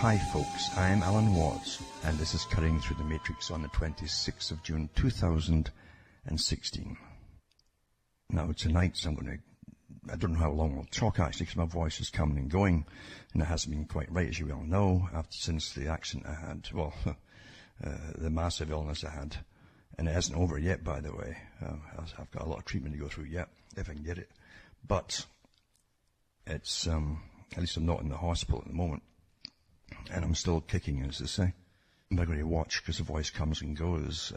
Hi folks, I'm Alan Watts, and this is Cutting Through the Matrix on the 26th of June 2016. Now tonight I don't know how long I'll talk actually, because my voice is coming and going, and it hasn't been quite right, as you well know, since the accident I had, the massive illness I had. And it isn't over yet, by the way. I've got a lot of treatment to go through yet, if I can get it. But it's, at least I'm not in the hospital at the moment. And I'm still kicking, as they say. I'm not going to watch because the voice comes and goes.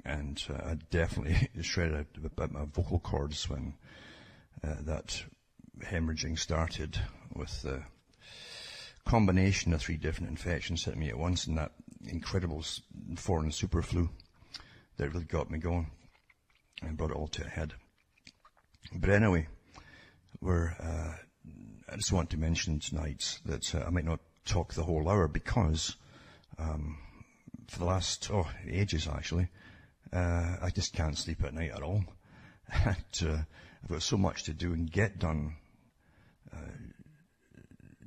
I definitely shredded a bit my vocal cords when that hemorrhaging started, with the combination of 3 different infections hitting me at once, and that incredible foreign super flu that really got me going and brought it all to a head. But anyway, I just want to mention tonight that I might not talk the whole hour because for the last ages actually, I just can't sleep at night at all. And I've got so much to do and get done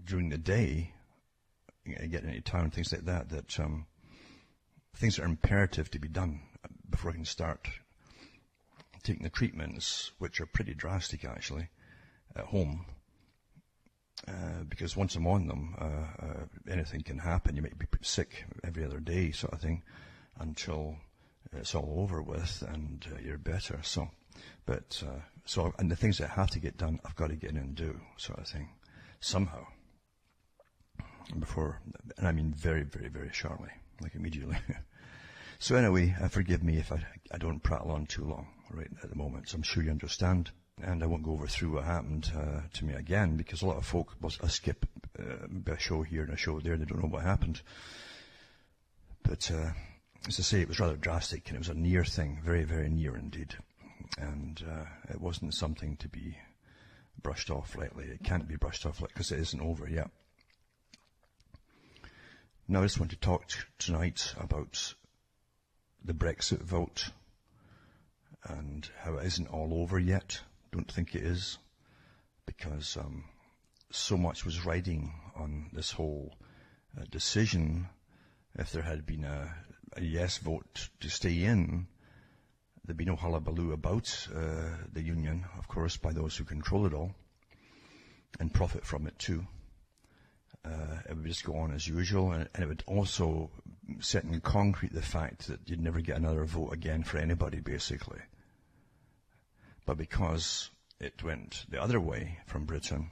during the day, getting into town, things like that, things that are imperative to be done before I can start taking the treatments, which are pretty drastic actually, at home. Because once I'm on them, anything can happen. You might be sick every other day, sort of thing, until it's all over with and you're better. And the things that have to get done, I've got to get in and do, sort of thing, somehow. And I mean very, very, very shortly, like immediately. So anyway, forgive me if I don't prattle on too long right at the moment. So I'm sure you understand. And I won't go over what happened to me again, because a lot of folk I skip a show here and a show there, and they don't know what happened. But as I say, it was rather drastic, and it was a near thing, very, very near indeed. And it wasn't something to be brushed off lightly. It can't be brushed off lightly because it isn't over yet. Now I just want to talk tonight about the Brexit vote and how it isn't all over yet. Don't think it is, because so much was riding on this whole decision. If there had been a yes vote to stay in, there'd be no hullabaloo about the union, of course, by those who control it all and profit from it too. It would just go on as usual, and it would also set in concrete the fact that you'd never get another vote again for anybody, basically. But because it went the other way from Britain,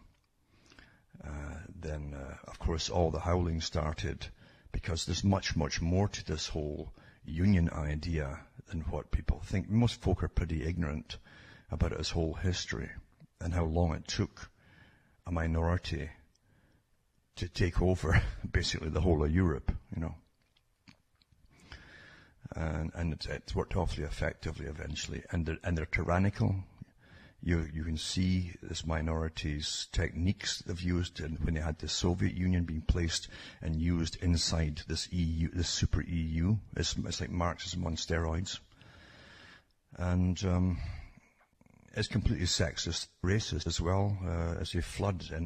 then, of course, all the howling started, because there's much, much more to this whole union idea than what people think. Most folk are pretty ignorant about its whole history and how long it took a minority to take over basically the whole of Europe, you know. And it's worked awfully effectively eventually, and they're tyrannical. You can see this minority's techniques they've used when they had the Soviet Union being placed and used inside this EU, this super EU. It's like Marxism on steroids. And it's completely sexist, racist as well, as they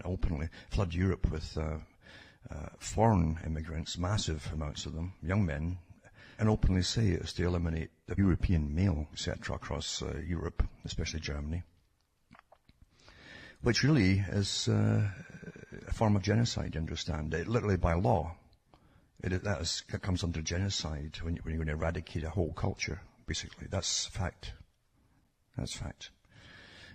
openly flood Europe with foreign immigrants, massive amounts of them, young men, and openly say it's to eliminate the European male, etc., across Europe, especially Germany, which really is a form of genocide, you understand, literally by law. It comes under genocide when you're going to eradicate a whole culture, basically. That's fact. That's fact.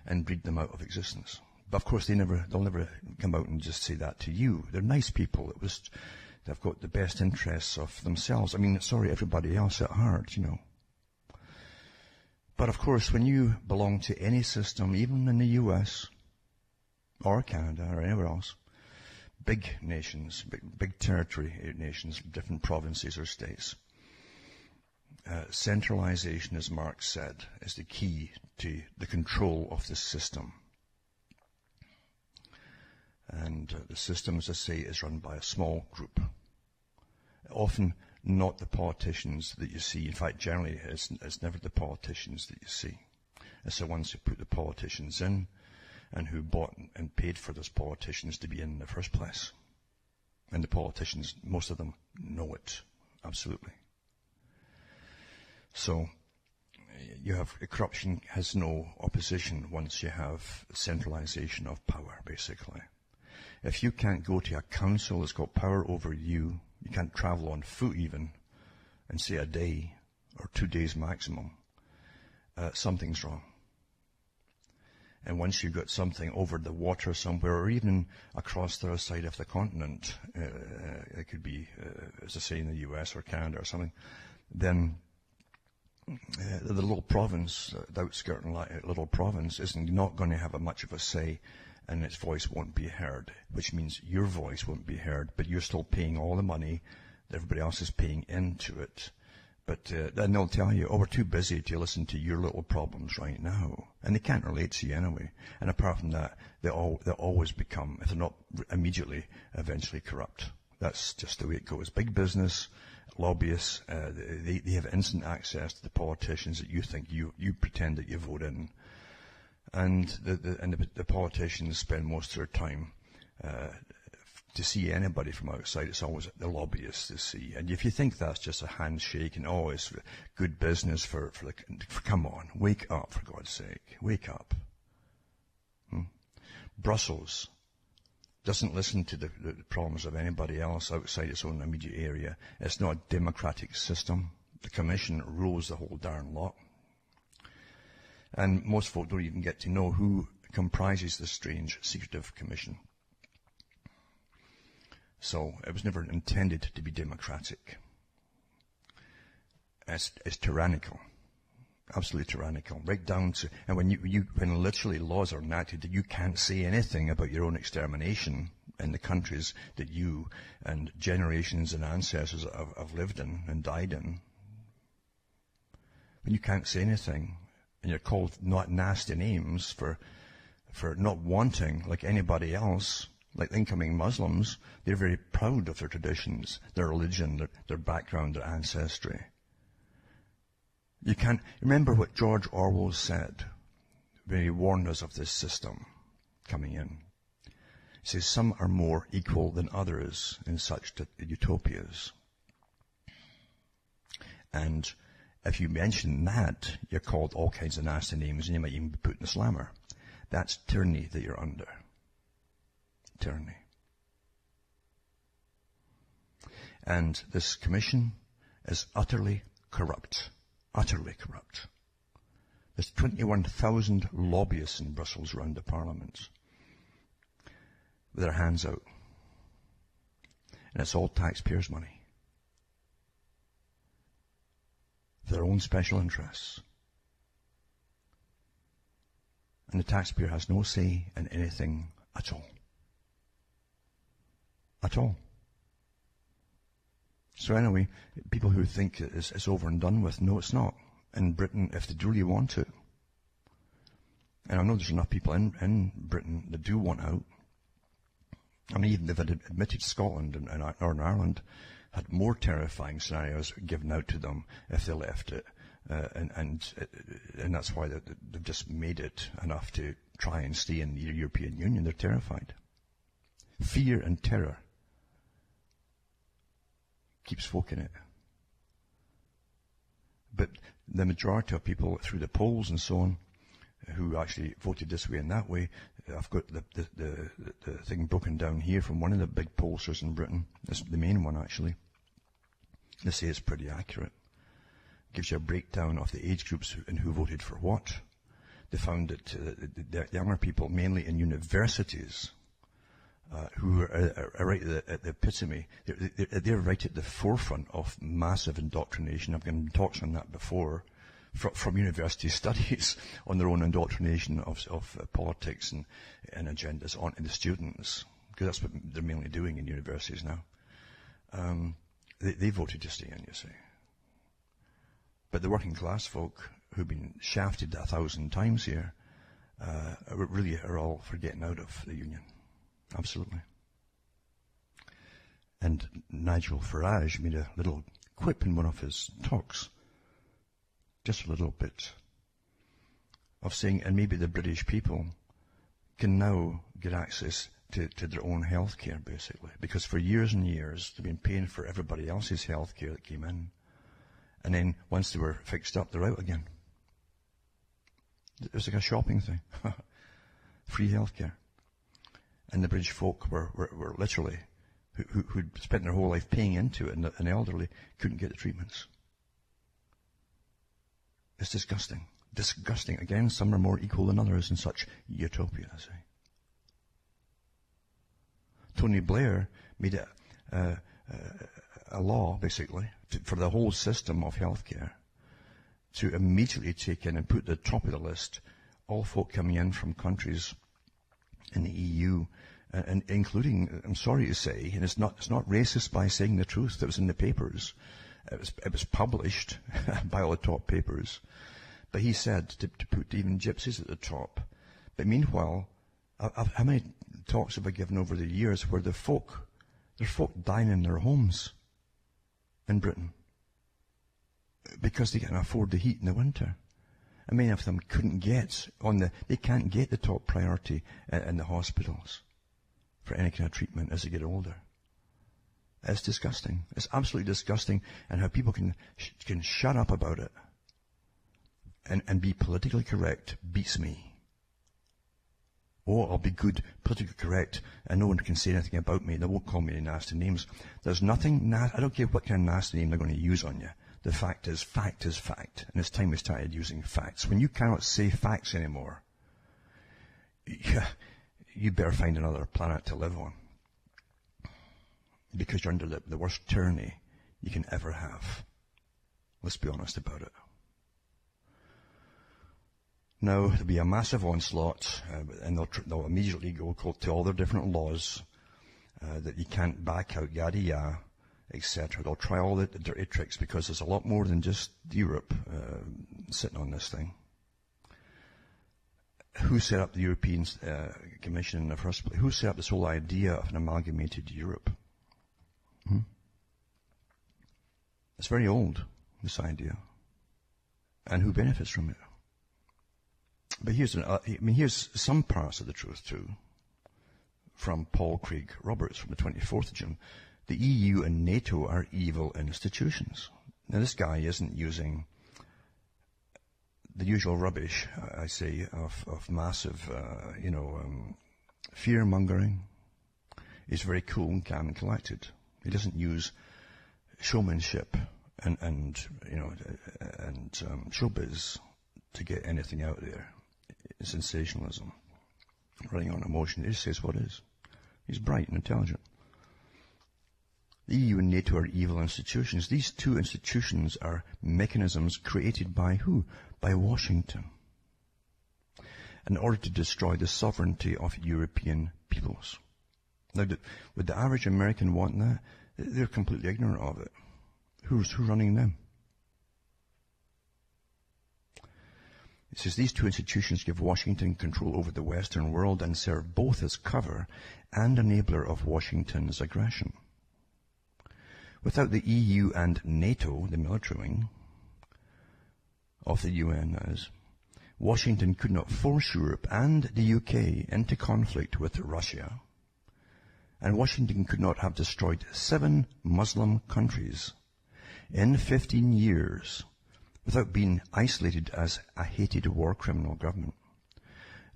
And breed them out of existence. But of course they'll never come out and just say that to you. They're nice people. They've got the best interests of themselves. I mean, sorry, everybody else at heart, you know. But of course, when you belong to any system, even in the US or Canada or anywhere else, big nations, big territory nations, different provinces or states, centralization, as Marx said, is the key to the control of the system. And the system, as I say, is run by a small group. Often not the politicians that you see. In fact, generally, it's never the politicians that you see. It's the ones who put the politicians in and who bought and paid for those politicians to be in the first place. And the politicians, most of them, know it. Absolutely. So, corruption has no opposition once you have centralization of power, basically. If you can't go to a council that's got power over you, you can't travel on foot even, and say a day, or 2 days maximum, something's wrong. And once you've got something over the water somewhere, or even across the other side of the continent, it could be, as I say, in the US or Canada or something, then the little province, the outskirting little province, is not going to have much of a say, and its voice won't be heard, which means your voice won't be heard, but you're still paying all the money that everybody else is paying into it. But then they'll tell you, oh, we're too busy to listen to your little problems right now. And they can't relate to you anyway. And apart from that, they'll always become, if they're not immediately, eventually corrupt. That's just the way it goes. Big business, lobbyists, they have instant access to the politicians that you think you pretend that you vote in. And the politicians spend most of their time to see anybody from outside. It's always the lobbyists to see. And if you think that's just a handshake and it's good business come on, wake up, for God's sake. Wake up. Brussels doesn't listen to the problems of anybody else outside its own immediate area. It's not a democratic system. The Commission rules the whole darn lot. And most folk don't even get to know who comprises the strange secretive commission. So it was never intended to be democratic. It's tyrannical. Absolutely tyrannical. Right down to, and when literally laws are enacted that you can't say anything about your own extermination in the countries that you and generations and ancestors have lived in and died in. When you can't say anything, and you're called not nasty names for not wanting, like anybody else, like incoming Muslims, they're very proud of their traditions, their religion, their background, their ancestry. You can't remember what George Orwell said when he warned us of this system coming in. He says, some are more equal than others in such utopias. And if you mention that, you're called all kinds of nasty names, and you might even be put in a slammer. That's tyranny that you're under. Tyranny. And this commission is utterly corrupt. Utterly corrupt. There's 21,000 lobbyists in Brussels around the parliaments with their hands out. And it's all taxpayers' money. For their own special interests. And the taxpayer has no say in anything at all. At all. So anyway, people who think it's over and done with, no, it's not. In Britain, if they really want to. And I know there's enough people in Britain that do want out. I mean, even they've admitted Scotland and Northern Ireland had more terrifying scenarios given out to them if they left it. And that's why they've just made it enough to try and stay in the European Union. They're terrified. Fear and terror keeps folk in it. But the majority of people through the polls and so on who actually voted this way and that way, I've got the thing broken down here from one of the big pollsters in Britain. It's the main one actually. They say it's pretty accurate. Gives you a breakdown of the age groups and who voted for what. They found that the younger people, mainly in universities, who are right at the epitome, they're right at the forefront of massive indoctrination. I've given talks on that before, from university studies on their own indoctrination of politics and agendas onto the students, because that's what they're mainly doing in universities now. They voted to stay in, you see. But the working class folk who've been shafted 1,000 times here really are all for getting out of the union. Absolutely. And Nigel Farage made a little quip in one of his talks, just a little bit, of saying, and maybe the British people can now get access to their own health care, basically. Because for years and years, they've been paying for everybody else's health care that came in. And then once they were fixed up, they're out again. It was like a shopping thing. Free health care. And the British folk were literally, who'd spent their whole life paying into it, and the elderly couldn't get the treatments. It's disgusting. Disgusting. Again, some are more equal than others in such utopia, I say. Tony Blair made it a law, basically, for the whole system of healthcare to immediately take in and put at the top of the list all folk coming in from countries in the EU, and including, I'm sorry to say, and it's not racist by saying the truth, it was in the papers. It was published by all the top papers. But he said to put even gypsies at the top. But meanwhile, how many talks have I given over the years where there's folk dying in their homes in Britain because they can't afford the heat in the winter. And many of them they can't get the top priority in the hospitals for any kind of treatment as they get older. It's disgusting. It's absolutely disgusting. And how people can shut up about it and be politically correct beats me. Oh, I'll be good, politically correct, and no one can say anything about me. They won't call me any nasty names. There's nothing, I don't care what kind of nasty name they're going to use on you. The fact is fact. And it's time we started using facts. When you cannot say facts anymore, you better find another planet to live on. Because you're under the worst tyranny you can ever have. Let's be honest about it. Now, there'll be a massive onslaught, and they'll immediately go to all their different laws that you can't back out, yada yada, etc. They'll try all the dirty tricks because there's a lot more than just Europe sitting on this thing. Who set up the European Commission in the first place? Who set up this whole idea of an amalgamated Europe? It's very old, this idea. And who benefits from it? But here's some parts of the truth too. From Paul Craig Roberts from the 24th of June. The EU and NATO are evil institutions. Now this guy isn't using the usual rubbish, I say, of massive, fear-mongering. He's very cool and calm and collected. He doesn't use showmanship and showbiz to get anything out there. Sensationalism, running on emotion. He just says what is. He's bright and intelligent. The EU and NATO are evil institutions. These two institutions are mechanisms created by who? By Washington, in order to destroy the sovereignty of European peoples. Now, would the average American want that? They're completely ignorant of it. Who's running them? It says these two institutions give Washington control over the Western world and serve both as cover and enabler of Washington's aggression. Without the EU and NATO, the military wing of the UN, Washington could not force Europe and the UK into conflict with Russia. And Washington could not have destroyed 7 Muslim countries in 15 years without being isolated as a hated war criminal government,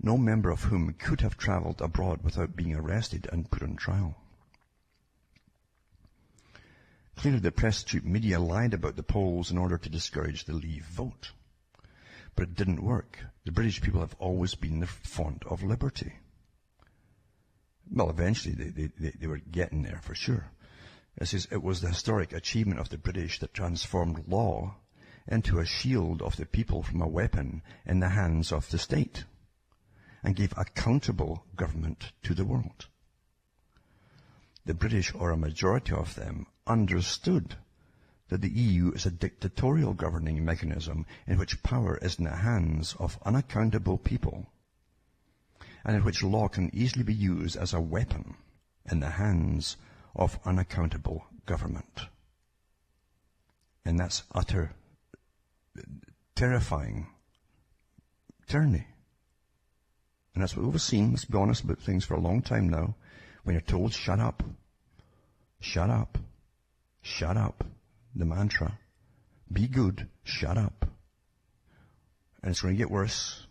no member of whom could have traveled abroad without being arrested and put on trial. Clearly the press troop media lied about the polls in order to discourage the Leave vote. But it didn't work. The British people have always been fond of liberty. Well, eventually they were getting there for sure. It says it was the historic achievement of the British that transformed law into a shield of the people from a weapon in the hands of the state, and gave accountable government to the world. The British, or a majority of them, understood that the EU is a dictatorial governing mechanism in which power is in the hands of unaccountable people, and in which law can easily be used as a weapon in the hands of unaccountable government. And that's utter terrifying tyranny. And that's what we've seen, let's be honest about things, for a long time now. When you're told, shut up, shut up, shut up, the mantra, be good, shut up. And it's going to get worse.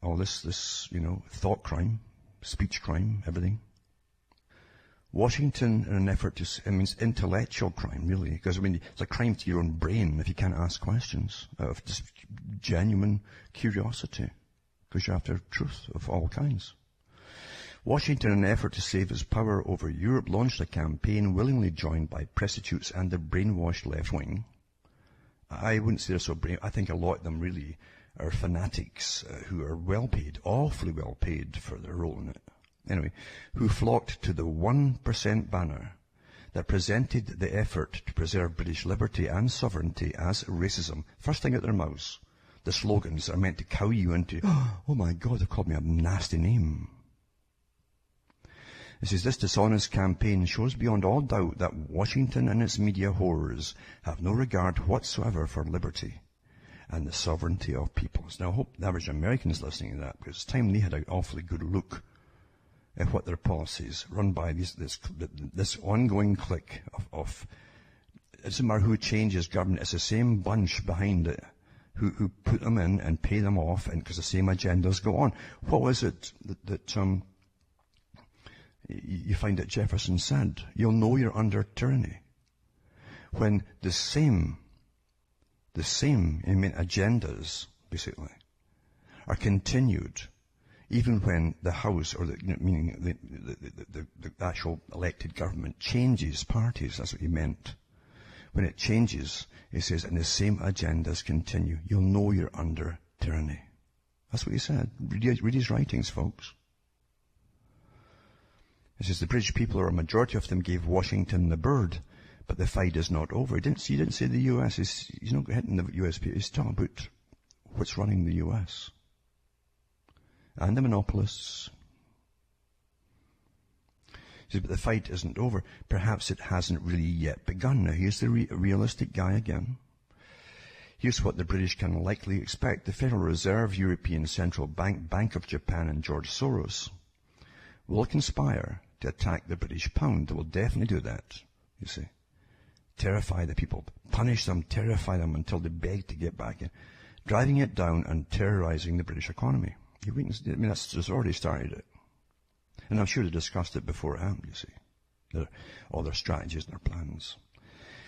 All this, thought crime, speech crime, everything. Washington, in an effort to, it means intellectual crime, really. Because, it's a crime to your own brain if you can't ask questions out of just genuine curiosity. Because you're after truth of all kinds. Washington, in an effort to save his power over Europe, launched a campaign willingly joined by prostitutes and the brainwashed left wing. I wouldn't say they're so brain. I think a lot of them really are fanatics who are well paid, awfully well paid for their role in it. Anyway, who flocked to the 1% banner that presented the effort to preserve British liberty and sovereignty as racism. First thing out their mouths, the slogans are meant to cow you into, oh my God, they've called me a nasty name. It says, this dishonest campaign shows beyond all doubt that Washington and its media whores have no regard whatsoever for liberty and the sovereignty of peoples. Now, I hope the average American is listening to that, because it's time they had an awfully good look at what their policies run by this ongoing clique of it doesn't matter who changes government, it's the same bunch behind it who put them in and pay them off, and because the same agendas go on. What was it that you find that Jefferson said? You'll know you're under tyranny when the same agendas basically are continued, even when the House, or meaning the actual elected government, changes parties. That's what he meant. When it changes, he says, and the same agendas continue, you'll know you're under tyranny. That's what he said. Read his writings, folks. He says, the British people, or a majority of them, gave Washington the bird, but the fight is not over. He didn't say the US. He's not hitting the US people. He's talking about what's running the US. And the monopolists. He says, but the fight isn't over. Perhaps it hasn't really yet begun. Now, here's the realistic guy again. Here's what the British can likely expect. The Federal Reserve, European Central Bank, Bank of Japan, and George Soros will conspire to attack the British pound. They will definitely do that, you see. Terrify the people. Punish them, terrify them until they beg to get back in. Driving it down and terrorizing the British economy. That's just already started it. And I'm sure they discussed it beforehand, you see. All their strategies and their plans.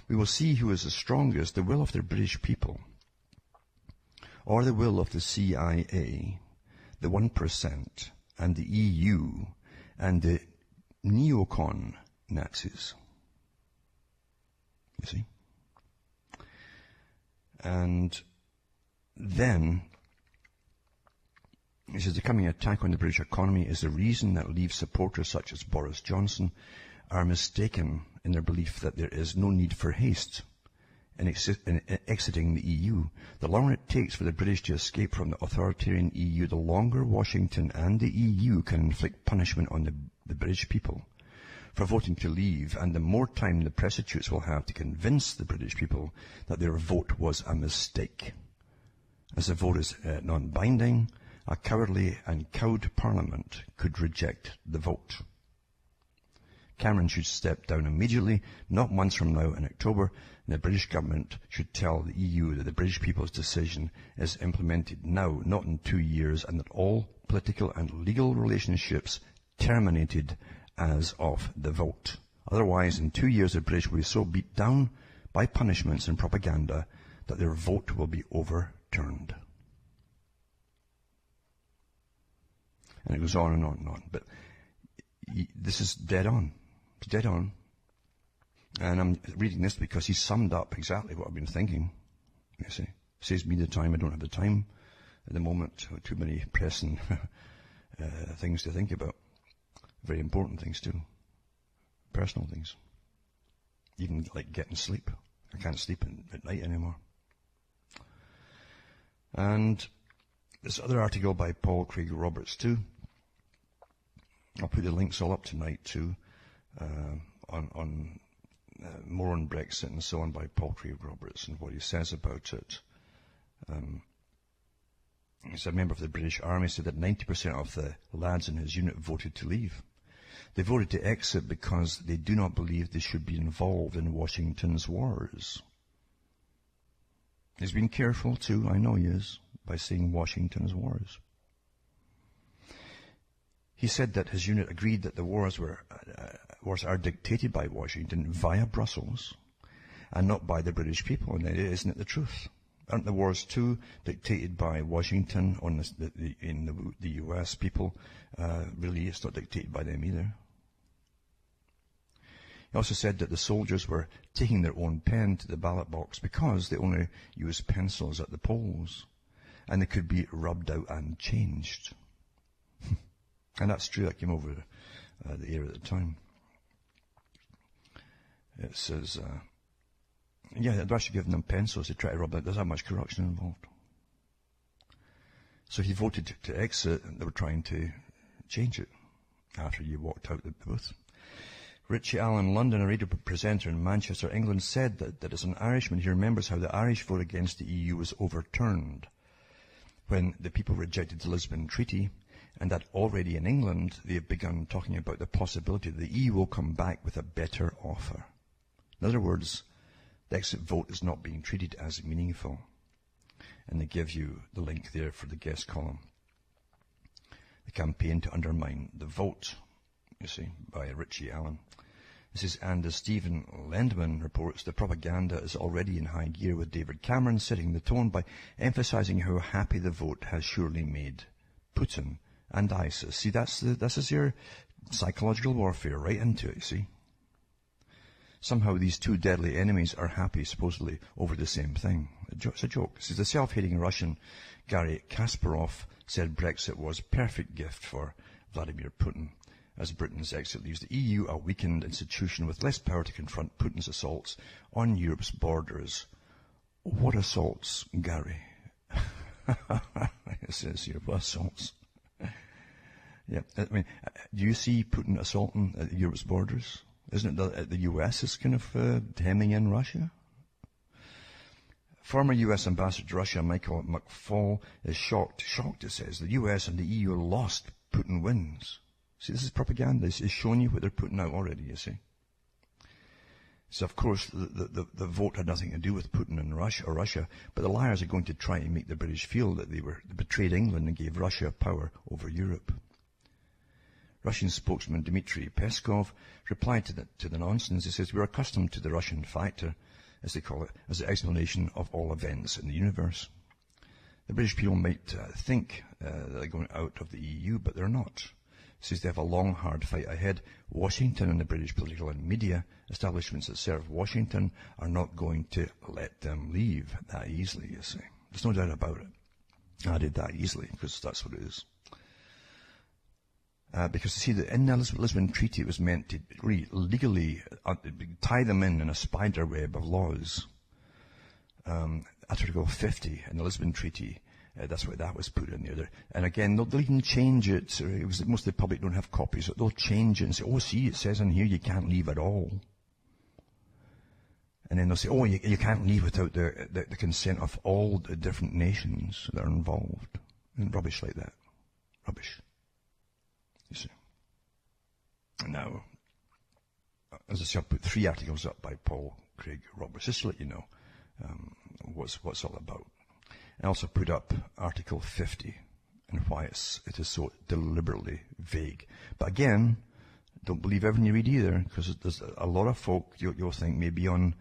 We will see who is the strongest, the will of the British people, or the will of the CIA, the 1%, and the EU, and the neocon Nazis. You see? And then, he says, the coming attack on the British economy is the reason that Leave supporters such as Boris Johnson are mistaken in their belief that there is no need for haste in exiting the EU. The longer it takes for the British to escape from the authoritarian EU, the longer Washington and the EU can inflict punishment on the British people for voting to leave, and the more time the prostitutes will have to convince the British people that their vote was a mistake. As the vote is non-binding, a cowardly and cowed parliament could reject the vote. Cameron should step down immediately, not months from now in October, and the British government should tell the EU that the British people's decision is implemented now, not in 2 years, and that all political and legal relationships terminated as of the vote. Otherwise, in 2 years, the British will be so beat down by punishments and propaganda that their vote will be overturned. And it goes on and on and on. But this is dead on. It's dead on. And I'm reading this because he summed up exactly what I've been thinking. You see, saves me the time. I don't have the time at the moment. Too many pressing things to think about. Very important things too. Personal things. Even like getting sleep. I can't sleep at night anymore. And this other article by Paul Craig Roberts too. I'll put the links all up tonight too, on more on Brexit and so on by Paul Craig Roberts and what he says about it. He's a member of the British Army, said that 90% of the lads in his unit voted to leave. They voted to exit because they do not believe they should be involved in Washington's wars. He's been careful too, I know he is, by saying Washington's wars. He said that his unit agreed that the wars are dictated by Washington via Brussels and not by the British people. And isn't it the truth? Aren't the wars too dictated by Washington in the US people? Really, it's not dictated by them either. He also said that the soldiers were taking their own pen to the ballot box because they only used pencils at the polls, and they could be rubbed out and changed. And that's true. That came over the air at the time. It says, they're actually giving them pencils to try to rub out. There's that much corruption involved. So he voted to exit, and they were trying to change it after you walked out the booth. Richie Allen, London, a radio presenter in Manchester, England, said that as an Irishman, he remembers how the Irish vote against the EU was overturned when the people rejected the Lisbon Treaty, and that already in England they have begun talking about the possibility that the EU will come back with a better offer. In other words, the exit vote is not being treated as meaningful. And they give you the link there for the guest column. The campaign to undermine the vote, you see, by Richie Allen. This is, and as Stephen Lendman reports, the propaganda is already in high gear, with David Cameron setting the tone by emphasizing how happy the vote has surely made Putin and ISIS. See, this is your psychological warfare right into it, you see. Somehow these two deadly enemies are happy, supposedly, over the same thing. It's a joke. See, the self-hating Russian Garry Kasparov said Brexit was a perfect gift for Vladimir Putin. As Britain's exit leaves the EU, a weakened institution with less power to confront Putin's assaults on Europe's borders. What assaults, Gary? It says here, what assaults? Yeah, I mean, do you see Putin assaulting Europe's borders? Isn't it the US is kind of hemming in Russia? Former US Ambassador to Russia, Michael McFaul, is shocked, it says. The US and the EU lost, Putin wins. See, this is propaganda. It's showing you what they're putting out already, you see. So, of course, the vote had nothing to do with Putin and Russia, but the liars are going to try to make the British feel that they betrayed England and gave Russia power over Europe. Russian spokesman Dmitry Peskov replied to the nonsense. He says, "We're accustomed to the Russian factor, as they call it, as the explanation of all events in the universe." The British people might think that they're going out of the EU, but they're not. He says they have a long, hard fight ahead. Washington and the British political and media establishments that serve Washington are not going to let them leave that easily, you see. There's no doubt about it. I did that easily, because that's what it is. Because, you see, in the Lisbon Treaty, it was meant to really legally tie them in a spider web of laws. Article 50 in the Lisbon Treaty, that's why that was put in there. And again, they'll even change it. It was most of the public don't have copies. They'll change it and say, "Oh, see, it says in here you can't leave at all." And then they'll say, "Oh, you can't leave without the consent of all the different nations that are involved." And rubbish like that. Rubbish. You see. Now, as I said, I'll put 3 articles up by Paul Craig Roberts, just to let you know what's all about. I also put up Article 50 and why it is so deliberately vague. But again, don't believe everything you read either, because there's a lot of folk you'll think may be on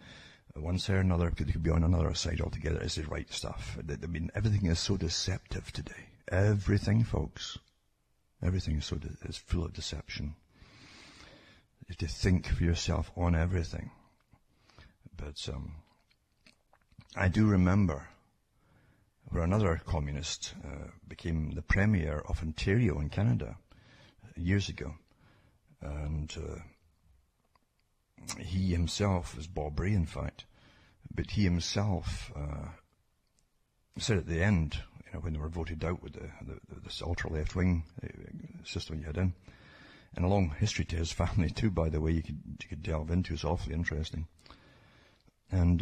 one side or another, they could be on another side altogether. Is the right stuff. I mean, everything is so deceptive today. Everything, folks. Everything is full of deception. You have to think for yourself on everything. But I do remember where another communist became the premier of Ontario in Canada years ago. And he himself was Bob Ray, in fact. But he himself said at the end, when they were voted out with this ultra-left-wing system you had in, and a long history to his family too, by the way, you could delve into. It's awfully interesting. And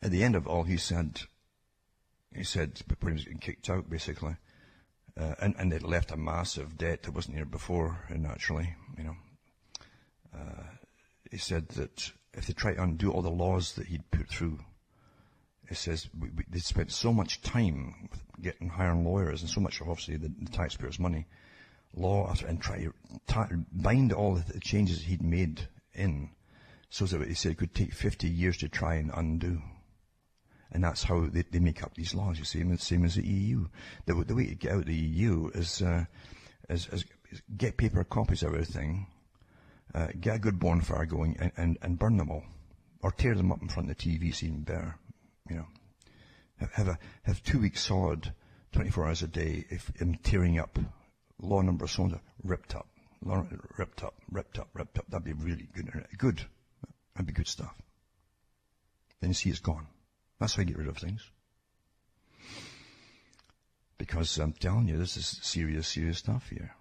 at the end of all, he said, He said, when he was getting kicked out, basically, and it left a massive debt that wasn't here before, naturally, he said that if they try to undo all the laws that he'd put through, he says they spent so much time getting hiring lawyers and so much of, obviously, the taxpayers' money, and try to bind all the changes he'd made in, so that he said it could take 50 years to try and undo. And that's how they make up these laws, you see, same as the EU. The way to get out of the EU is get paper copies of everything, get a good bonfire going, and burn them all. Or tear them up in front of the TV, it's even better. Have 2 weeks solid, 24 hours a day, in tearing up. Law number so on, ripped up. Ripped up. That'd be really good. That'd be good stuff. Then you see it's gone. That's how you get rid of things. Because I'm telling you, this is serious stuff here.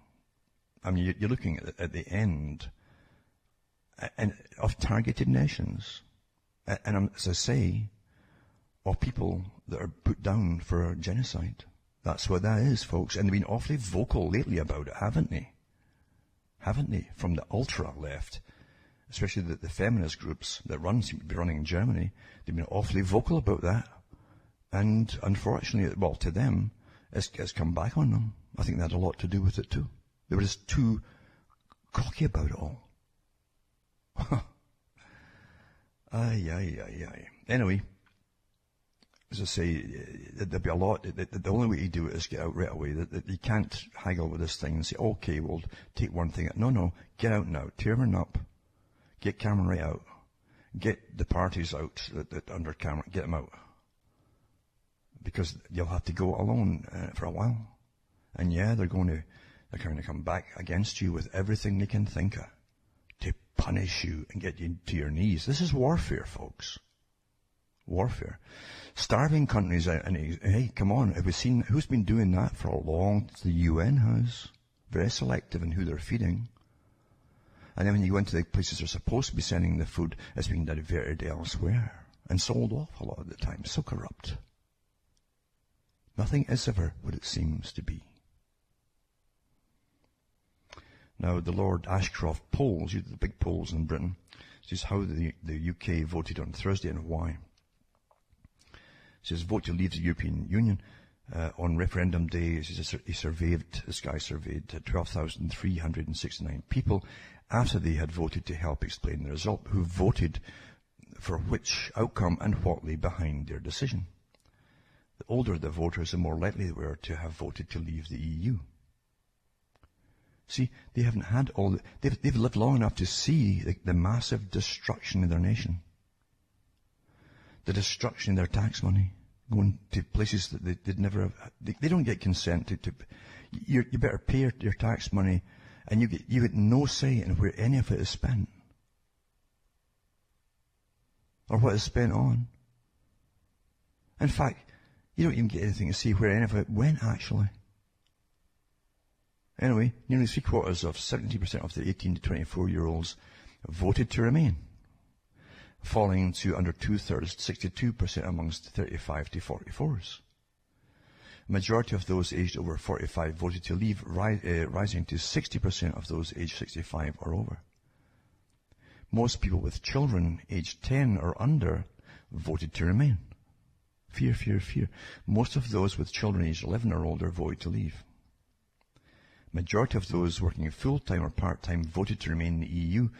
I mean, you're looking at the end of targeted nations. And as I say, of people that are put down for genocide. That's what that is, folks. And they've been awfully vocal lately about it, haven't they? Haven't they? From the ultra-left, especially the feminist groups that seem to be running in Germany, they've been awfully vocal about that. And unfortunately, well, to them, it's come back on them. I think that had a lot to do with it too. They were just too cocky about it all. Aye. Anyway, as I say, there'll be a lot. The only way to do it is get out right away. That you can't haggle with this thing and say, okay, we'll take one thing. No, get out now. Tear them up. Get Cameron right out. Get the parties out that under Cameron. Get them out. Because you'll have to go alone for a while. And yeah, they're going to come back against you with everything they can think of to punish you and get you to your knees. This is warfare, folks. Warfare. Starving countries, and hey, come on, have we seen who's been doing that for a long? The UN has. Very selective in who they're feeding. And then when you go into the places they're supposed to be sending the food, it's being diverted elsewhere and sold off a lot of the time. So corrupt. Nothing is ever what it seems to be. Now, the Lord Ashcroft polls, the big polls in Britain, says how the UK voted on Thursday and why. It says vote to leave the European Union on referendum day. This guy surveyed 12,369 people after they had voted to help explain the result, who voted for which outcome and what lay behind their decision. The older the voters, the more likely they were to have voted to leave the EU. See, they haven't had they've lived long enough to see the massive destruction of their nation. The destruction of their tax money, going to places that they'd never have. They don't get consent to you better pay your tax money, and you get no say in where any of it is spent. Or what is spent on. In fact, you don't even get anything to see where any of it went, actually. Anyway, nearly 3/4 of 70% of the 18 to 24-year-olds voted to remain, falling to under 2/3, 62% amongst 35 to 44s. A majority of those aged over 45 voted to leave, rising to 60% of those aged 65 or over. Most people with children aged 10 or under voted to remain. Fear. Most of those with children aged 11 or older voted to leave. Majority of those working full-time or part-time voted to remain in the EU.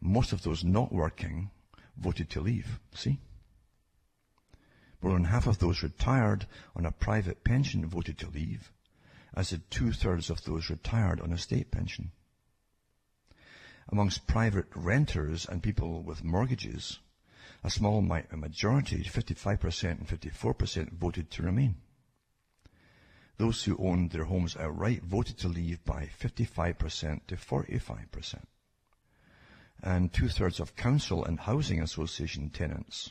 Most of those not working voted to leave. See? More than half of those retired on a private pension voted to leave, as did 2/3 of those retired on a state pension. Amongst private renters and people with mortgages, a small majority, 55% and 54%, voted to remain. Those who owned their homes outright voted to leave by 55% to 45%. And 2/3 of council and housing association tenants,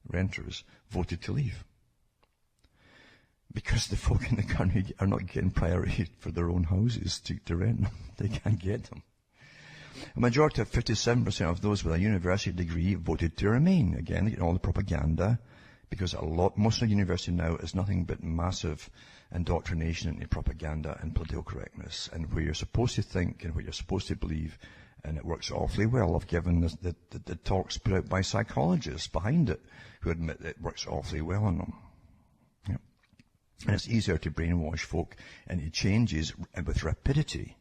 renters, voted to leave. Because the folk in the country are not getting priority for their own houses to rent them. They can't get them. A majority of 57% of those with a university degree voted to remain. Again, all the propaganda Because most of the university now is nothing but massive indoctrination into propaganda and political correctness, and where you're supposed to think and what you're supposed to believe, and it works awfully well. I've given the talks put out by psychologists behind it who admit that it works awfully well on them. Yeah. And it's easier to brainwash folk into changes with rapidity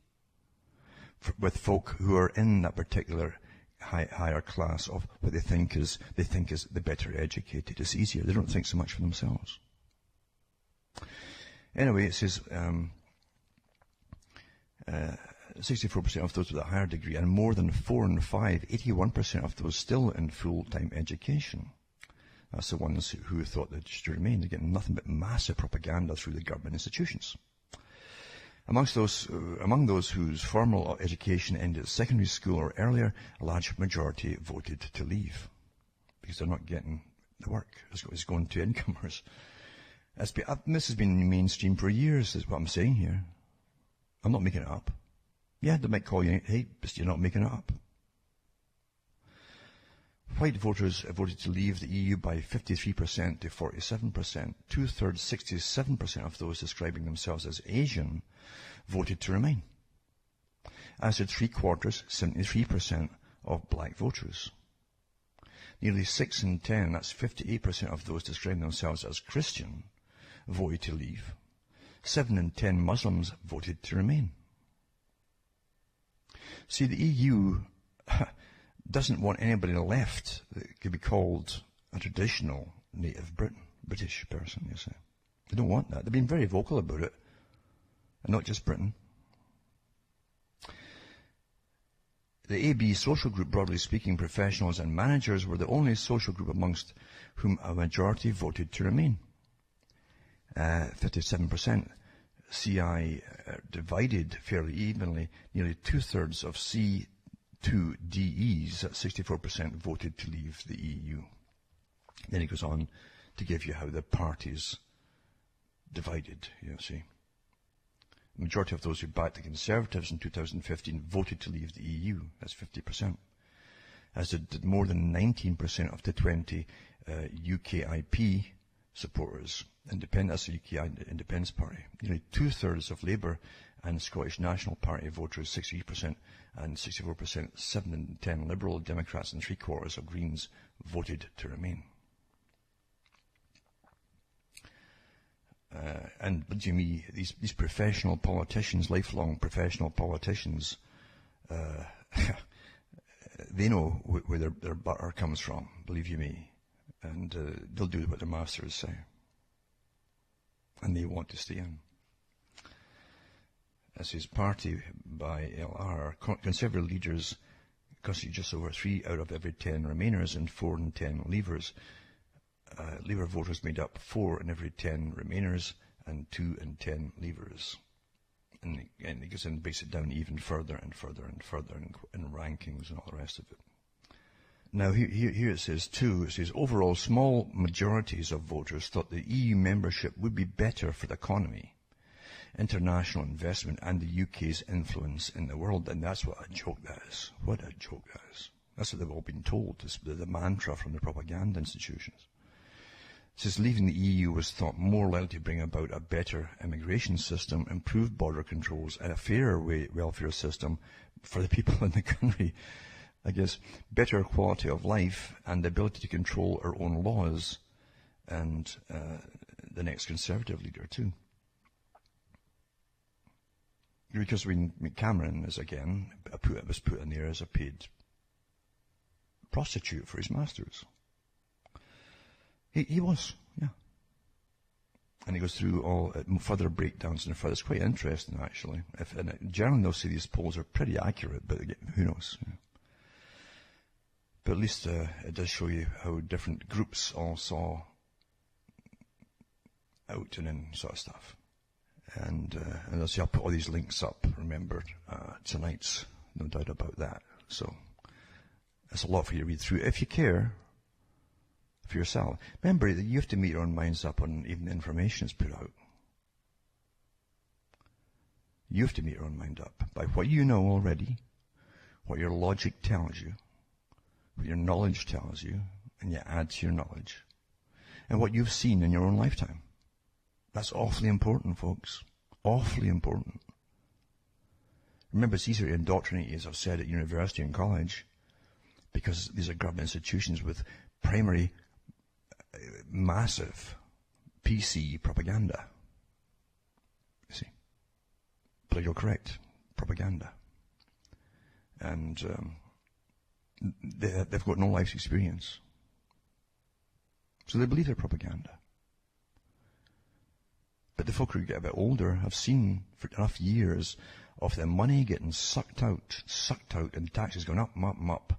with folk who are in that particular higher class of what they think is the better educated. It's easier. They don't think so much for themselves. Anyway, it says 64% of those with a higher degree, and more than 4 in 5, 81% of those still in full-time education. That's the ones who thought they should remain. They're getting nothing but massive propaganda through the government institutions. Among those whose formal education ended at secondary school or earlier, a large majority voted to leave because they're not getting the work. It's going to incomers. This has been mainstream for years, is what I'm saying here. I'm not making it up. Yeah, they might call you, hey, but you're not making it up. White voters voted to leave the EU by 53% to 47%. Two-thirds, 67% of those describing themselves as Asian voted to remain. As did three-quarters, 73% of black voters. Nearly 6 in 10, that's 58% of those describing themselves as Christian, voted to leave. 7 in 10 Muslims voted to remain. See, the EU doesn't want anybody left that could be called a traditional native British person, you see. They don't want that. They've been very vocal about it, and not just Britain. The AB social group, broadly speaking, professionals and managers, were the only social group amongst whom a majority voted to remain. 57%. CI divided fairly evenly. Nearly two-thirds of C2DEs, at 64%, voted to leave the EU. Then he goes on to give you how the parties divided, you see. The majority of those who backed the Conservatives in 2015 voted to leave the EU. That's 50%. As did more than 19% of the 20 UKIP supporters. That's the UKI Independence Party. Nearly two-thirds of Labour and Scottish National Party voters, 63% and 64%, 7 in 10 Liberal Democrats and three-quarters of Greens voted to remain. And believe me, these professional politicians, lifelong professional politicians, they know where their butter comes from, believe you me. And they'll do what their masters say. And they want to stay in. As his party by LR, Conservative leaders constitute just over 3 out of every 10 Remainers and 4 in 10 Leavers. Labour voters made up 4 in every 10 Remainers and 2 in 10 Leavers. And it goes in, breaks it down even further and further and further in rankings and all the rest of it. Now, here it says, too, it says, overall, small majorities of voters thought the EU membership would be better for the economy, international investment, and the UK's influence in the world. And that's what a joke that is. What a joke that is. That's what they've all been told. It's the mantra from the propaganda institutions. It says, leaving the EU was thought more likely to bring about a better immigration system, improved border controls, and a fairer welfare system for the people in the country. I guess, better quality of life and the ability to control our own laws, and the next Conservative leader too. Because when Cameron was put in there as a paid prostitute for his masters. He was, yeah. And he goes through all further breakdowns and further. It's quite interesting, actually. Generally, they'll say these polls are pretty accurate, but again, who knows? Yeah. But at least it does show you how different groups all saw out and in sort of stuff. And I'll see, I'll put all these links up, remember, tonight's, no doubt about that. So it's a lot for you to read through. If you care for yourself, remember that you have to make your own minds up on even the information that's put out. You have to make your own mind up by what you know already, what your logic tells you, what your knowledge tells you, and you add to your knowledge. and what you've seen in your own lifetime. That's awfully important, folks. Awfully important. Remember, it's easier to indoctrinate you, as I've said, at university and college, because these are government institutions with primary, massive PC propaganda. You see? Political correct propaganda. And they've got no life experience. So they believe their propaganda. But the folk who get a bit older have seen for enough years of the money getting sucked out, and taxes going up,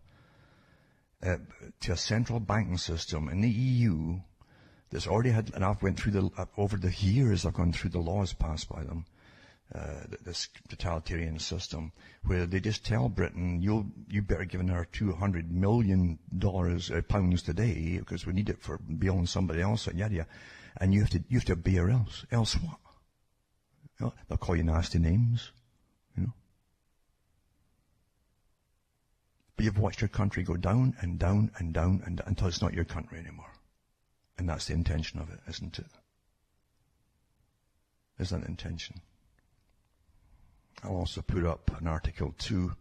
to a central banking system in the EU that's already had, and I've went through over the years, I've gone through the laws passed by them, this totalitarian system, where they just tell Britain, you better give her $200 million, pounds today, because we need it for bailing somebody else, and yada. And you have to obey or else. Else what? You know, they'll call you nasty names, you know. But you've watched your country go down and down and down and down until it's not your country anymore. And that's the intention of it, isn't it? Is that the intention? I'll also put up an article too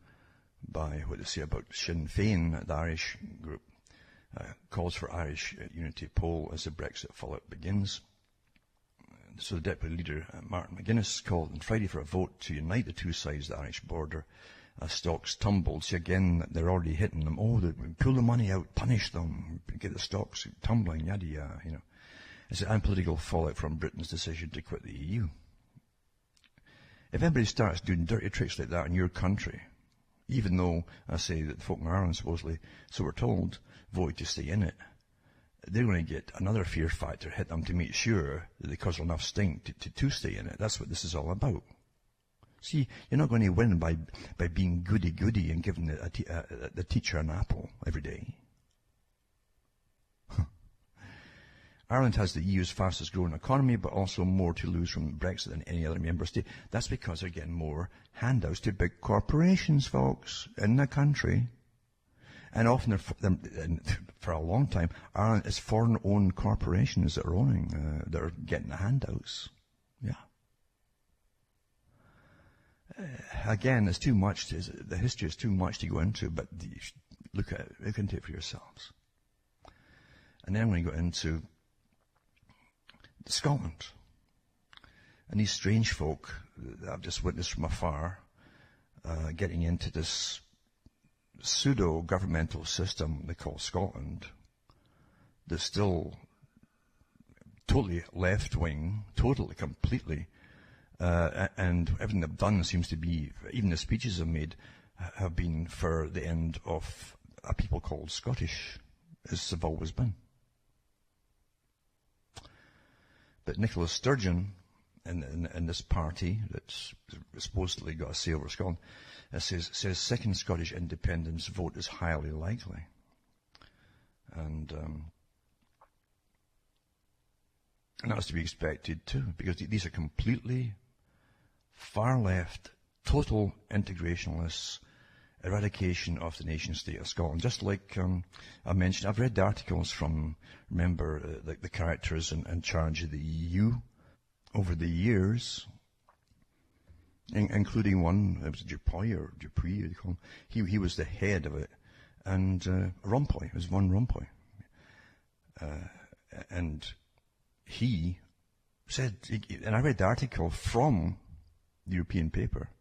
by what they say about Sinn Féin, the Irish group. Calls for Irish unity poll as the Brexit fallout begins. So the Deputy Leader, Martin McGuinness, called on Friday for a vote to unite the two sides of the Irish border as stocks tumbled. See, again, they're already hitting them. Oh, pull the money out, punish them, get the stocks tumbling, yada, yada, you know. It's an political fallout from Britain's decision to quit the EU. If anybody starts doing dirty tricks like that in your country, even though, I say, that the folk in Ireland supposedly, so we're told, voted to stay in it, they're going to get another fear factor hit them to make sure that they cause enough stink to stay in it. That's what this is all about. See, you're not going to win by being goody-goody and giving the teacher an apple every day. Ireland has the EU's fastest growing economy, but also more to lose from Brexit than any other member state. That's because they're getting more handouts to big corporations, folks, in the country. And often, for a long time, Ireland is foreign-owned corporations that are owning, that are getting the handouts. Yeah. Again, it's too much. The history is too much to go into, but look into it for yourselves. And then I'm going to go into Scotland. And these strange folk that I've just witnessed from afar, getting into this pseudo-governmental system they call Scotland, that's still totally left-wing, totally, completely, and everything they've done seems to be, even the speeches they've made, have been for the end of a people called Scottish, as they've always been. But Nicola Sturgeon, in this party that's supposedly got a say over Scotland, says second Scottish independence vote is highly likely. And that's to be expected too, because these are completely far left, total integrationists, eradication of the nation state of Scotland. Just like I mentioned, I've read the articles from, remember, the characters in charge of the EU over the years, including one, it was Dupuy, they call him. He was the head of it. And Rompuy, it was Van Rompuy. And he said, and I read the article from the European paper,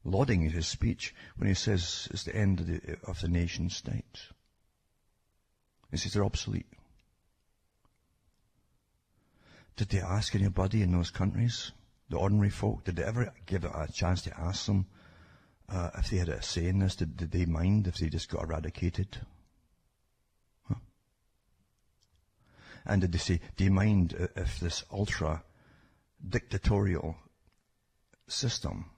lauding his speech when he says it's the end of the nation state. He says they're obsolete. Did they ask anybody in those countries, the ordinary folk, did they ever give it a chance to ask them if they had a say in this? Did they mind if they just got eradicated? Huh? And did they say, do you mind if this ultra-dictatorial system,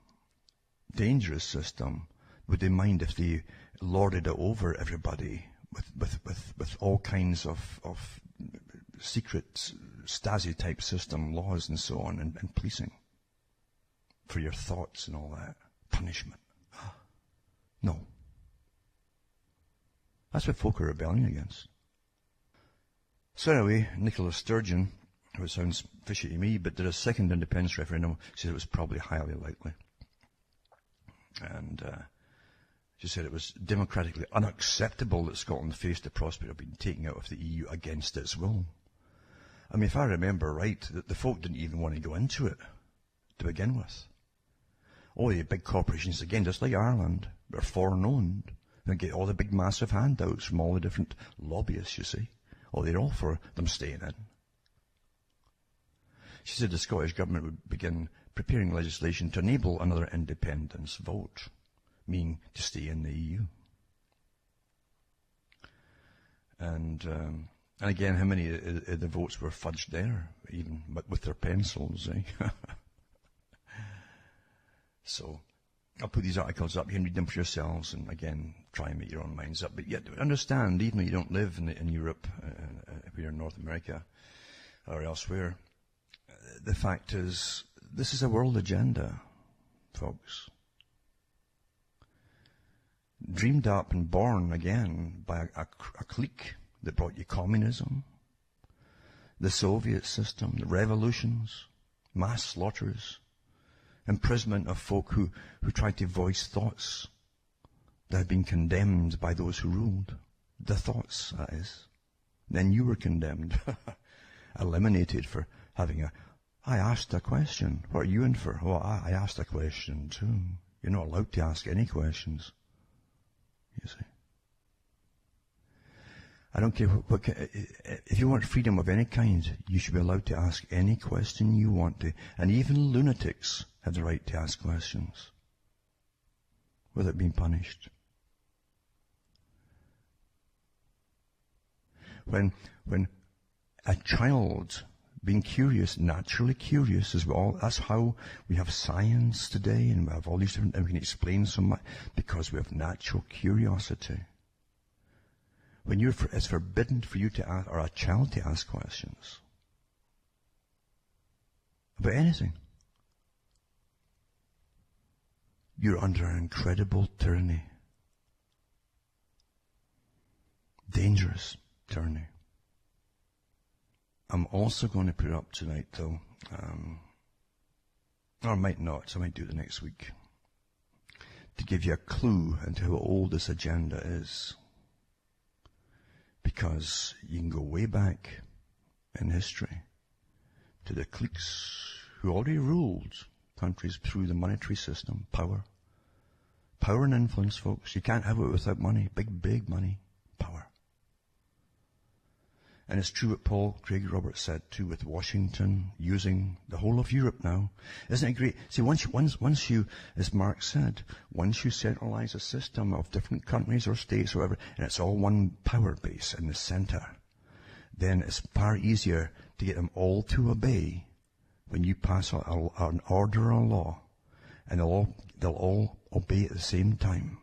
dangerous system, would they mind if they lorded it over everybody with all kinds of secret Stasi-type system, laws and so on, and policing for your thoughts and all that? Punishment. No. That's what folk are rebelling against. So anyway, Nicola Sturgeon, who sounds fishy to me, but did a second independence referendum, said it was probably highly likely. And she said it was democratically unacceptable that Scotland faced the prospect of being taken out of the EU against its will. I mean, if I remember right, the folk didn't even want to go into it to begin with. All the big corporations, again, just like Ireland, were foreign-owned. They get all the big massive handouts from all the different lobbyists, you see. Oh, they're all for them staying in. She said the Scottish Government would begin preparing legislation to enable another independence vote, meaning to stay in the EU. And again, how many of the votes were fudged there, even with their pencils, eh? So, I'll put these articles up. You can read them for yourselves, and again, try and make your own minds up. But yet, understand, even though you don't live in Europe, if you're in North America or elsewhere, the fact is, this is a world agenda, folks. Dreamed up and born again by a clique that brought you communism, the Soviet system, the revolutions, mass slaughters, imprisonment of folk who tried to voice thoughts that had been condemned by those who ruled. The thoughts, that is. Then you were condemned, eliminated for having I asked a question. What are you in for? Oh, I asked a question too. You're not allowed to ask any questions. You see. I don't care if you want freedom of any kind, you should be allowed to ask any question you want to. And even lunatics have the right to ask questions without being punished. When a child being curious, naturally curious as well, that's how we have science today, and we have all these different, and we can explain so much, because we have natural curiosity. When it's forbidden for you to ask, or a child to ask questions about anything, you're under an incredible tyranny. Dangerous tyranny. I'm also going to put up tonight, though, or I might not, so I might do it the next week, to give you a clue into how old this agenda is. Because you can go way back in history to the cliques who already ruled countries through the monetary system, power. Power and influence, folks. You can't have it without money. Big money. Power. And it's true what Paul Craig Roberts said too, with Washington using the whole of Europe now. Isn't it great? See, once you, as Mark said, once you centralize a system of different countries or states or whatever, and it's all one power base in the center, then it's far easier to get them all to obey when you pass an order or a law, and they'll all obey at the same time,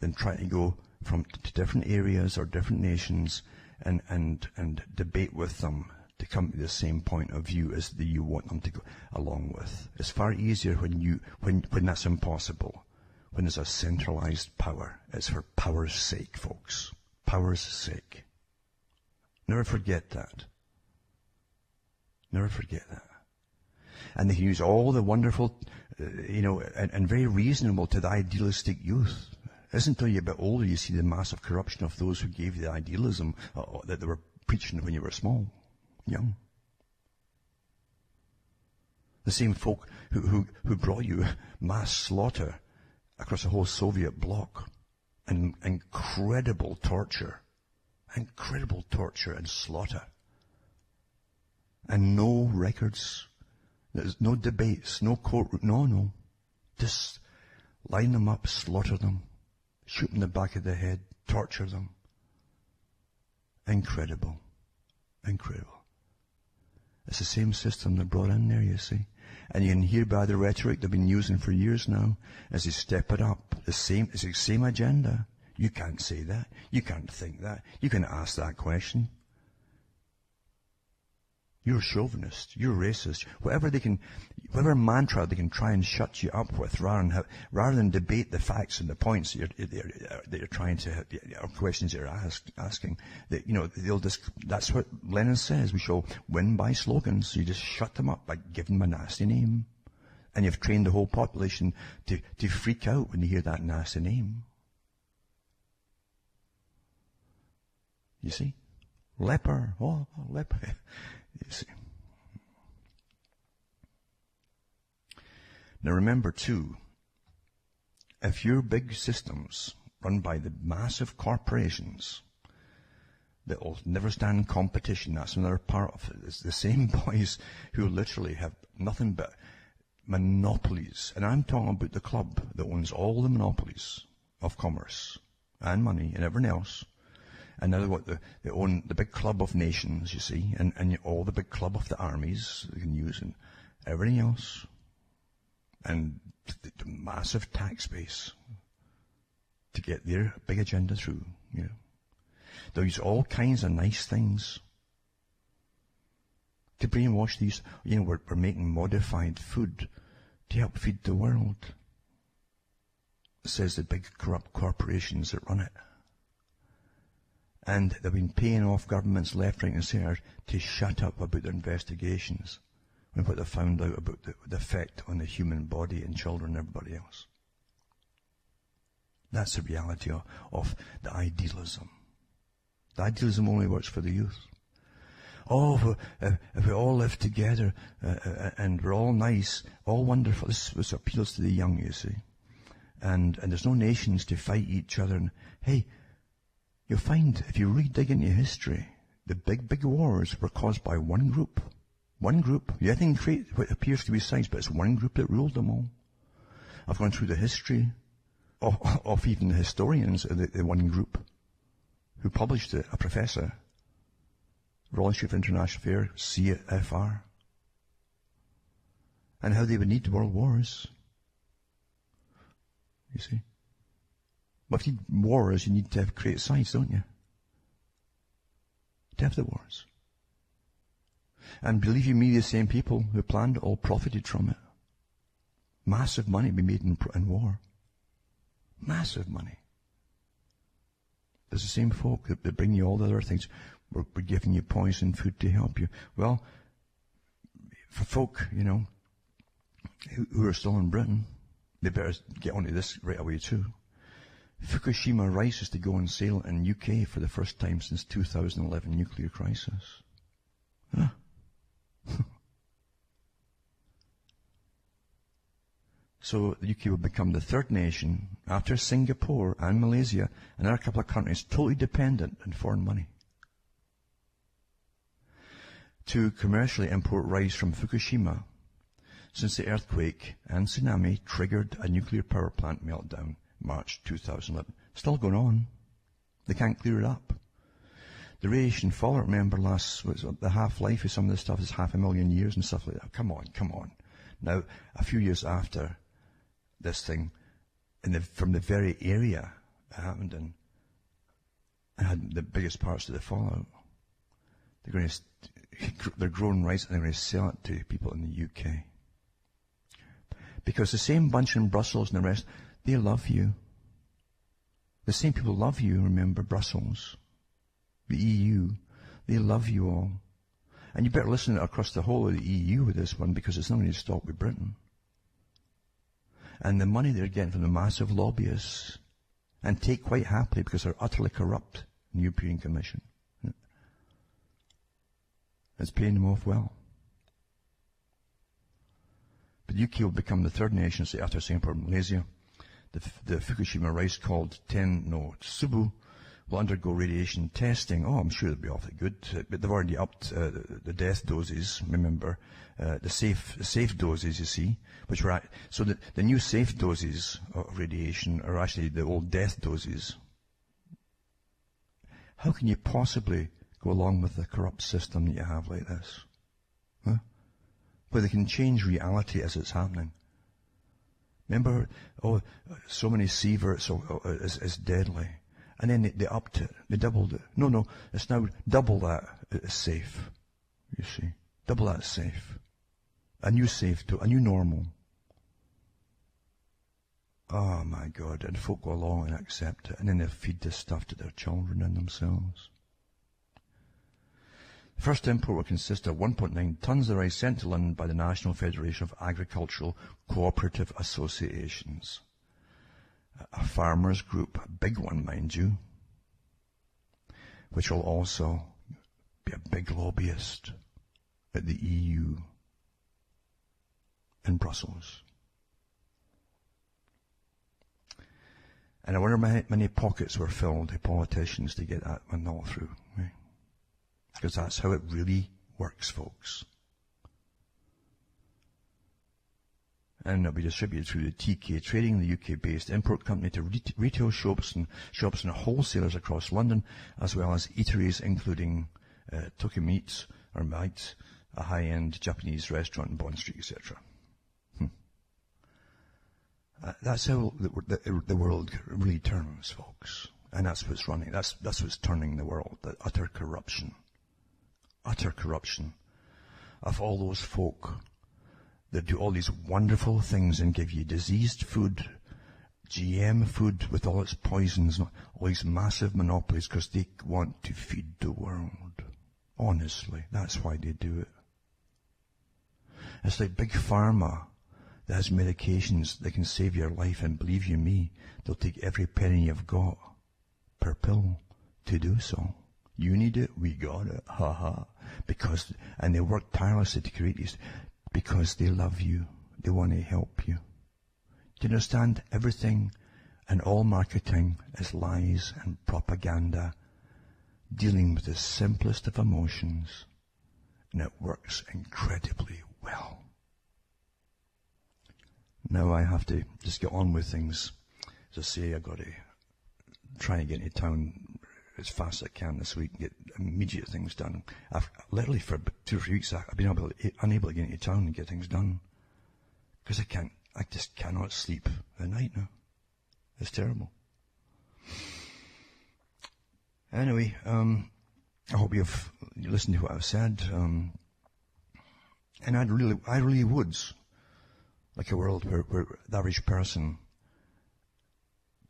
than trying to go to different areas or different nations and debate with them to come to the same point of view as you want them to go along with. It's far easier when that's impossible, when there's a centralized power. It's for power's sake, folks. Power's sake. Never forget that. Never forget that. And they can use all the wonderful, and very reasonable to the idealistic youth. It isn't until you're a bit older you see the massive corruption of those who gave you the idealism that they were preaching when you were small, young. The same folk who brought you mass slaughter across the whole Soviet bloc, and incredible torture and slaughter. And no records, there's no debates, no courtroom, no. Just line them up, slaughter them. Shoot them in the back of the head, torture them. Incredible. It's the same system they brought in there, you see. And you can hear by the rhetoric they've been using for years now, as they step it up. It's the same agenda. You can't say that. You can't think that. You can't ask that question. You're a chauvinist. You're racist. Whatever mantra they can try and shut you up with, rather than debate the facts and the points that you're trying to, or questions that you're asking. That, that's what Lenin says. We shall win by slogans. You just shut them up by giving them a nasty name, and you've trained the whole population to freak out when they hear that nasty name. You see, leper. Oh, leper. You see. Now remember too, if your big systems run by the massive corporations that will never stand competition, that's another part of it. It's the same boys who literally have nothing but monopolies. And I'm talking about the club that owns all the monopolies of commerce and money and everything else. And now they own the big club of nations, you see, and all the big club of the armies they can use and everything else. And the massive tax base to get their big agenda through, They'll use all kinds of nice things to brainwash these. We're making modified food to help feed the world. It says the big corrupt corporations that run it. And they've been paying off governments left, right and centre to shut up about their investigations and what they found out about the effect on the human body and children and everybody else. That's the reality of the idealism. The idealism only works for the youth. Oh, if we all live together and we're all nice, all wonderful, this appeals to the young, you see. And there's no nations to fight each other. And hey, you'll find, if you really dig into history, the big wars were caused by one group. One group. You can create what appears to be sides, but it's one group that ruled them all. I've gone through the history of even the historians of the one group who published it, a professor, Royal Institute for International Affairs, CFR, and how they would need world wars. You see? But if you need wars, you need to create sides, don't you? To have the wars. And believe you me, the same people who planned it all profited from it. Massive money be made in war. Massive money. There's the same folk that bring you all the other things. We're giving you poison food to help you. Well, for folk, who are still in Britain, they better get onto this right away too. Fukushima rice is to go on sale in UK for the first time since 2011 nuclear crisis. Huh? So the UK will become the third nation, after Singapore and Malaysia, and another couple of countries, totally dependent on foreign money, to commercially import rice from Fukushima, since the earthquake and tsunami triggered a nuclear power plant meltdown, March 2011. Still going on. They can't clear it up. The radiation fallout, remember, the half-life of some of this stuff is 500,000 years and stuff like that. Come on. Now, a few years after this thing, from the very area it happened in, and had the biggest parts of the fallout, they're growing rice and they're going to sell it to people in the UK. Because the same bunch in Brussels and the rest, they love you. The same people love you, remember, Brussels, the EU. They love you all. And you better listen across the whole of the EU with this one, because it's not going to stop with Britain. And the money they're getting from the massive lobbyists, and take quite happily because they're utterly corrupt in the European Commission. It's paying them off well. But UK will become the third nation, say, after Singapore and Malaysia. The Fukushima rice called Tsubu will undergo radiation testing. Oh, I'm sure it'll be awfully good. But they've already upped the death doses, remember, the safe doses, you see, which were so the new safe doses of radiation are actually the old death doses. How can you possibly go along with the corrupt system that you have like this? Huh? Where they can change reality as it's happening. Remember, so many sieverts is deadly. And then they upped it. They doubled it. No, it's now double that. It's safe. You see. Double that safe. A new safe to a new normal. Oh my God, and folk go along and accept it, and then they feed this stuff to their children and themselves. The first import will consist of 1.9 tons of rice sent to London by the National Federation of Agricultural Cooperative Associations. A farmers group, a big one mind you, which will also be a big lobbyist at the EU in Brussels. And I wonder how many pockets were filled by politicians to get that one all through. Right? Because that's how it really works, folks. And it'll be distributed through the TK Trading, the UK-based import company, to retail shops and wholesalers across London, as well as eateries, including Tokimeats, or Mites, a high-end Japanese restaurant in Bond Street, etc. That's how the world really turns, folks. And that's what's running. That's what's turning the world. The utter corruption of all those folk that do all these wonderful things and give you diseased food, GM food with all its poisons, all these massive monopolies because they want to feed the world. Honestly, that's why they do it. It's like Big Pharma that has medications that can save your life, and believe you me, they'll take every penny you've got per pill to do so. You need it, we got it, ha. And they work tirelessly to create these because they love you. They want to help you. Do you understand? Everything and all marketing is lies and propaganda, dealing with the simplest of emotions, and it works incredibly well. Now I have to just get on with things. As I say, I've got to try and get into town as fast as I can this week and get immediate things done. I've literally for 2 or 3 weeks I've been unable to get into town and get things done because I just cannot sleep at night now. It's terrible. Anyway, I hope you've listened to what I've said, and I really would like a world where the average person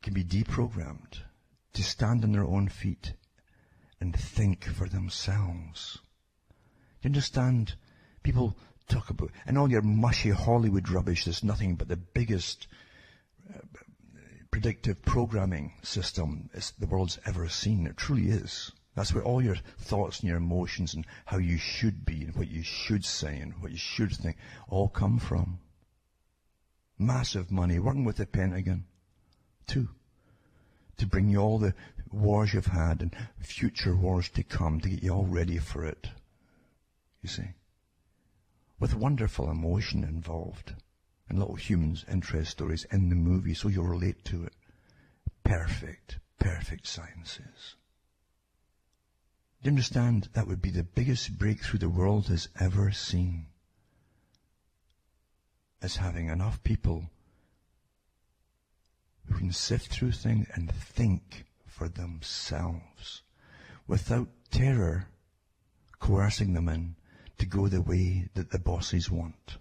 can be deprogrammed to stand on their own feet and think for themselves. Do you understand? People talk about, and all your mushy Hollywood rubbish is nothing but the biggest predictive programming system the world's ever seen. It truly is. That's where all your thoughts and your emotions and how you should be and what you should say and what you should think all come from. Massive money, working with the Pentagon, too, to bring you all the wars you've had and future wars to come, to get you all ready for it, you see. With wonderful emotion involved and little humans' interest stories in the movie so you'll relate to it. Perfect sciences. Do you understand? That would be the biggest breakthrough the world has ever seen. Is having enough people who can sift through things and think for themselves without terror coercing them in to go the way that the bosses want.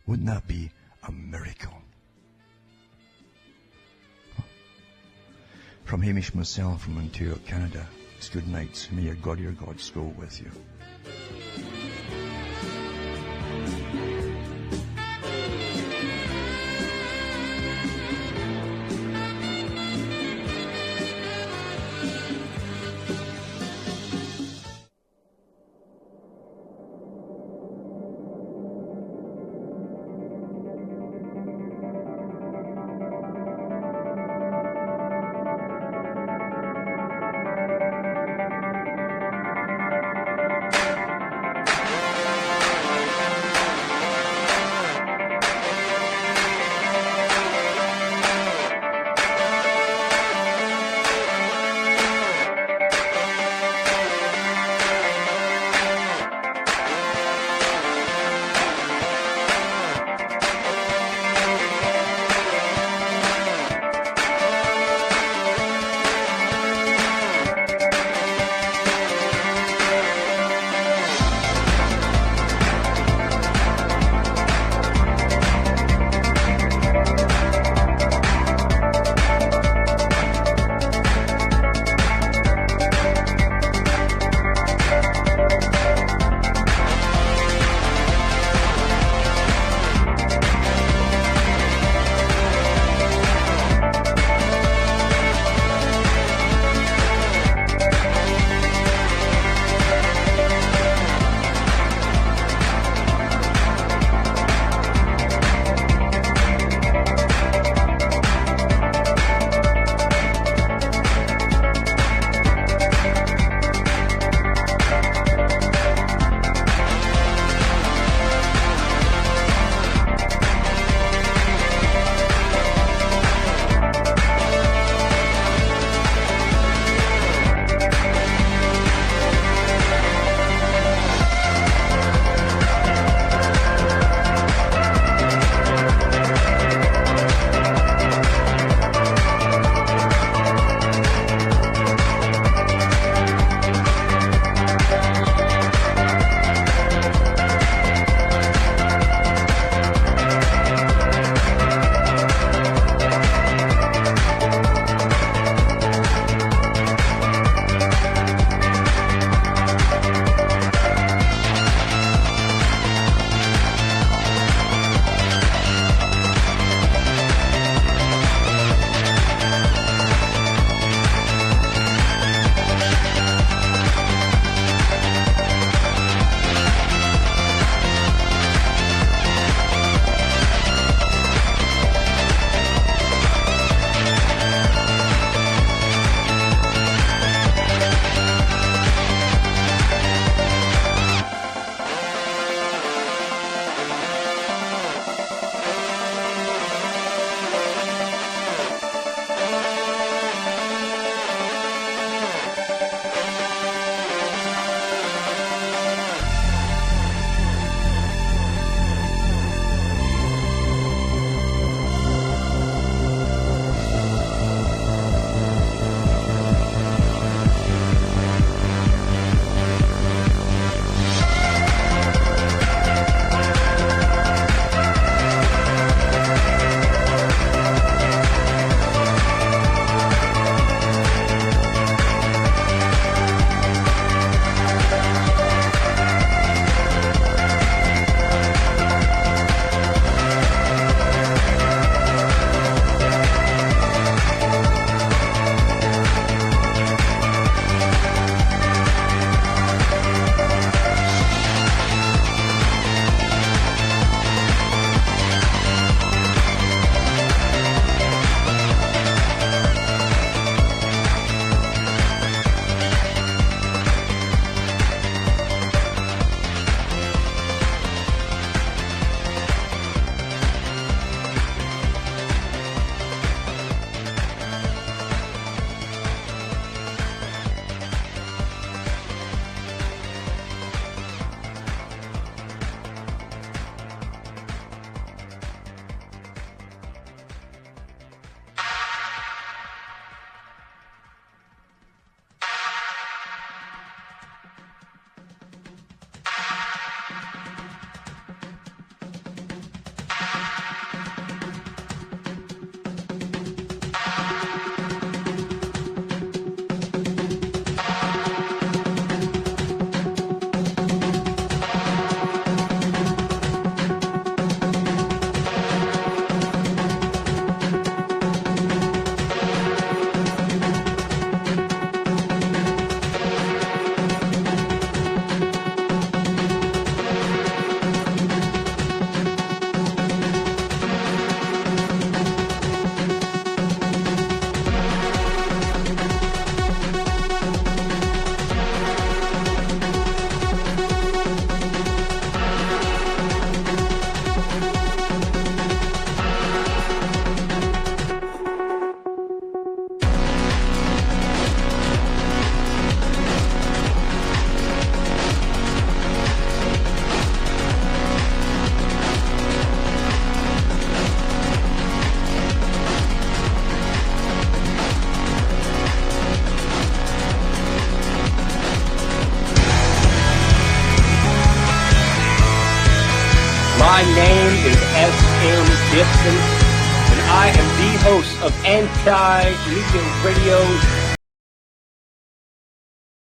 Wouldn't that be a miracle? From Hamish myself from Ontario, Canada, it's good night. May your gods go with you. My name is S.M. Distance, and I am the host of Anti-Media Radio